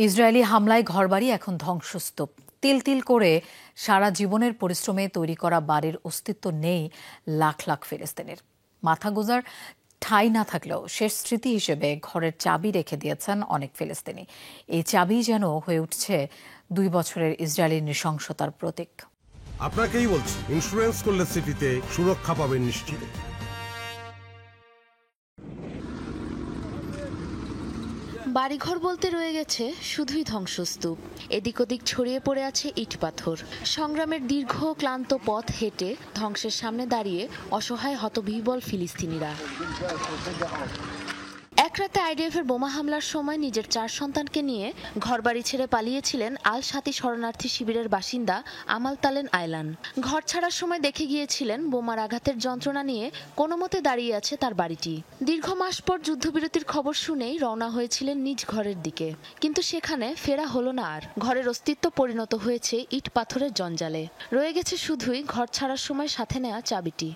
Israeli হামলায় ঘরবাড়ি এখন ধ্বংসস্তূপ। তিল তিল করে সারা জীবনের পরিশ্রমে তৈরি করা বাড়ির অস্তিত্ব নেই লাখ লাখ ফিলিস্তিনির। মাথা গোঁজার ঠাঁই না থাকলেও শেষ স্মৃতি হিসেবে ঘরের চাবি রেখে দিয়েছেন অনেক ফিলিস্তিনি। এই চাবি যেন হয়ে উঠছে 2 বছরের ইসরায়েলি নৃশংসতার প্রতীক। আপনাকেই বলছি, ইন্স্যুরেন্স করলে সিটিতে সুরক্ষা পাবেন নিশ্চিত। বাড়িঘর বলতে রয়ে গেছে শুধুই ধ্বংসস্তূপ। এদিক ওদিক ছড়িয়ে পড়ে আছে ইট পাথর। সংগ্রামের দীর্ঘ ক্লান্ত পথ হেঁটে ধ্বংসের সামনে দাঁড়িয়ে অসহায় হতবিহ্বল ফিলিস্তিনিরা। এক রাতে আইডিএফ এর বোমা হামলার সময় নিজের 4 সন্তানকে নিয়ে ঘরবাড়ি ছেড়ে পালিয়েছিলেন আল শাতি শরণার্থী শিবিরের বাসিন্দা আমাল তালেন আয়লান। ঘর ছাড়ার সময় দেখে গিয়েছিলেন বোমার আঘাতের যন্ত্রণা নিয়ে কোনো মতে দাঁড়িয়ে আছে তার বাড়িটি। দীর্ঘ মাস পর যুদ্ধবিরতির খবর শুনেই রওনা হয়েছিলেন নিজ ঘরের দিকে, কিন্তু সেখানে ফেরা হলো না আর। ঘরের অস্তিত্ব পরিণত হয়েছে ইট পাথরের জঞ্জালে। রয়ে গেছে শুধুই ঘর ছাড়ার সময় সাথে নেওয়া চাবিটি।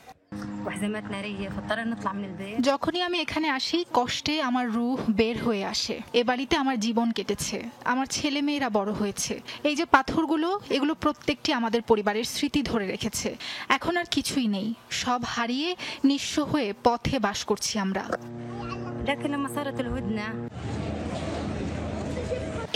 যখনই আমি এখানে আসি কষ্টে আমার রুহ বের হয়ে আসে। এ বাড়িতে আমার জীবন কেটেছে, আমার ছেলে মেয়েরা বড় হয়েছে। এই যে পাথরগুলো, এগুলো প্রত্যেকটি আমাদের পরিবারের স্মৃতি ধরে রেখেছে। এখন আর কিছুই নেই, সব হারিয়ে নিঃস্ব হয়ে পথে বাস করছি আমরা।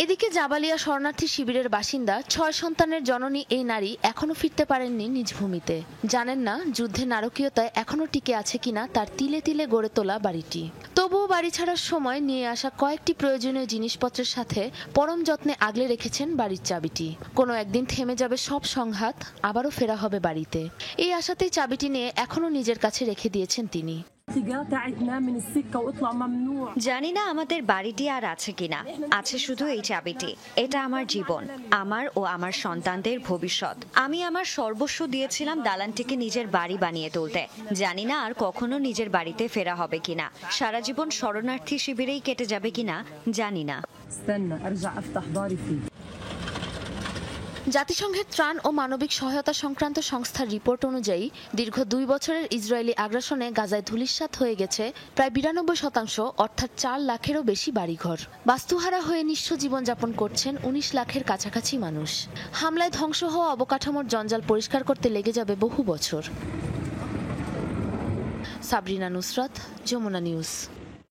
এদিকে জাবালিয়া শরণার্থী শিবিরের বাসিন্দা 6 সন্তানের জননী এই নারী এখনো ফিরতে পারেননি নিজ ভূমিতে। জানেন না যুদ্ধের নারকীয়তায় এখনো টিকে আছে কিনা তার তিলে তিলে গড়ে তোলা বাড়িটি। তবুও বাড়ি ছাড়ার সময় নিয়ে আসা কয়েকটি প্রয়োজনীয় জিনিসপত্রের সাথে পরম যত্নে আগলে রেখেছেন বাড়ির চাবিটি। কোনো একদিন থেমে যাবে সব সংঘাত, আবারও ফেরা হবে বাড়িতে। এই আশাতেই চাবিটি নিয়ে এখনো নিজের কাছে রেখে দিয়েছেন তিনি। জানি না আমাদের বাড়িটি আর আছে কিনা, আছে শুধু এই চাবিটি। এটা আমার জীবন, আমার ও আমার সন্তানদের ভবিষ্যৎ। আমি আমার সর্বস্ব দিয়েছিলাম দালানটিকে নিজের বাড়ি বানিয়ে তুলতে। জানি না আর কখনো নিজের বাড়িতে ফেরা হবে কিনা, সারা জীবন শরণার্থী শিবিরেই কেটে যাবে কিনা জানি না। জাতিসংঘের ত্রাণ ও মানবিক সহায়তা সংক্রান্ত সংস্থার রিপোর্ট অনুযায়ী দীর্ঘ 2 বছরের ইসরায়েলি আগ্রাসনে গাজায় ধূলিসাৎ হয়ে গেছে প্রায় 92%, অর্থাৎ 4 লাখেরও বেশি বাড়িঘর। বাস্তুহারা হয়ে নিঃস্ব জীবনযাপন করছেন 19 লাখের কাছাকাছি মানুষ। হামলায় ধ্বংস হওয়া অবকাঠামোর জঞ্জাল পরিষ্কার করতে লেগে যাবে বহু বছর। সাবরিনা নুসরাত, যমুনা নিউজ।